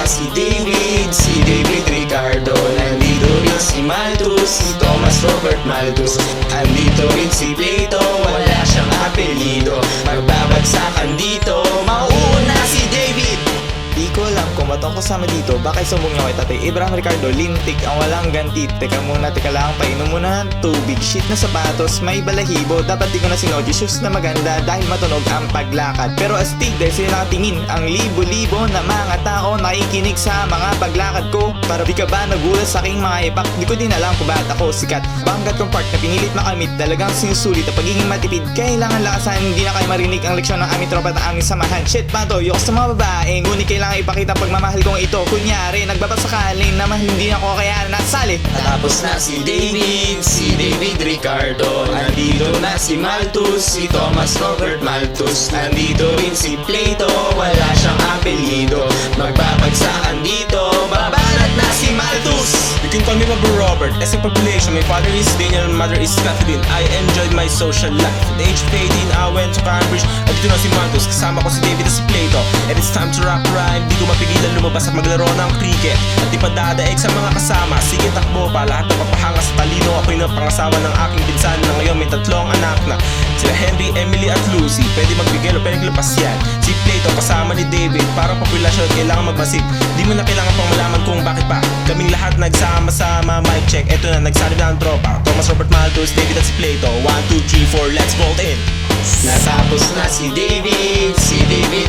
si David Ricardo. Nandito rin si Malthus, si Thomas Robert Malthus. Andito rin si Plato, wala siyang apelido. Magbabagsakan dito, mauuna si David. Di ko alam kung ba't ako kasama dito. Baka isumbong niyo kay Tatay Abraham Ricardo, lintik ang walang ganti. Teka muna, teka lang, painom muna ng tubig. Shit na sapatos, may balahibo. Dapat di ko na sinodyo, shoes na maganda dahil matunog ang paglakad. Pero astig dahil sila nakatingin ang libo-libo na mga tao nakikinig sa mga paglakad ko. Para di ka ba nagulat sa aking mga ipak? Di ko din alam kung bakit ako sikat. Banggat kong part na pinilit makamit, talagang sinusulit ang pagiging matipid. Kailangan lakasan, hindi na kayo marinig ang leksyon ng aming tropa at ang aming samahan. Shit pa to, yoko sa mga babae, ngunit kailangan ipakita pagmamahal kong ito. Kunyari, nagbabasakaling naman hindi ako kaya nasali. Tapos na si David Ricardo. Nandito na si Malthus, si Thomas Robert Malthus. Nandito rin si Plato, wala siyang apelido. Magbabagsakan dito, babanat na si Malthus. You can call me Mabro Robert. As a population, my father is Daniel, my mother is Catherine. I enjoyed my social life. At the age of 18, I went to Cambridge. At dito na si Malthus, kasama ko si David at si Plato. And it's time to rock rhyme. Di ko mapigilan lumabas at maglaro ng cricket. At di pa dadaig sa mga kasama. Sige takbo pa, lahat ng papahanga sa talino. Ako'y napangasawa ng aking pinsan na ngayon may 3 anak na. Sila Henry, Emily at Lucy. Pwede magbigay o pwede maglapas yan. Si Plato kasama ni David. Para populasyon kailangan magmasik. Di mo na kailangan pang malaman kung bakit pa. Kaming lahat nagsama-sama, mic check. Eto na, nagsalib na ang tropa. Thomas Robert Malthus, David at si Plato. 1, 2, 3, 4, let's bolt in. Natapos na si David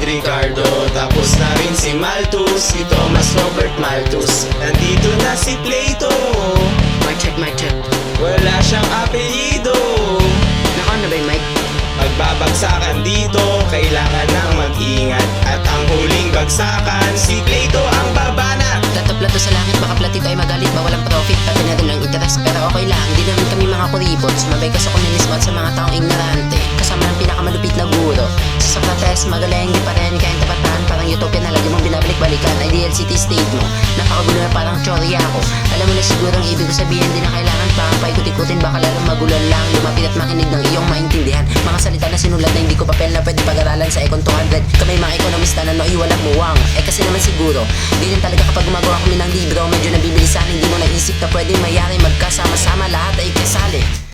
Ricardo. Tapos na rin si Malthus, si Thomas Robert Malthus. Nandito na si Plato, Mic check. wala siyang apelido. Naka na ba yung mic? Magbabagsakan dito, kailangan nang mag-ingat. At ang huling bagsakan, si Plato ang babana. Plato sa langit, baka platito ay magalit ba walang profit, pati na din ang interes. Pero okay lang, di naman kami mga kuripot. Sumabay ka sa komunismo at sa mga taong ignorante. Kasama ng pinakamalupit na guro. Sa Socrates, magaling, di pa rin kayang tapatan. Parang utopia na lagi mong binabalik-balikan. Ideal city state mo, napakagulo na parang tsorya ako. Alam mo na siguro ang ibig ko sabihin, di na kailangan pa paikot-ikutin, baka lalong magulan lang. Lumapit at makinig ng iyong maintindihan. Mga salita na sinulat na hindi ko papel na pwede pag-aralan sa Econ 200. Kami mga ekonomista na nooy walang muwang. Kasi naman siguro, ganyan talaga kapag gumagawa kami ng libro. Medyo nabibilisan, hindi mo naisip na pwedeng mayari magkasama-sama lahat ay kasali.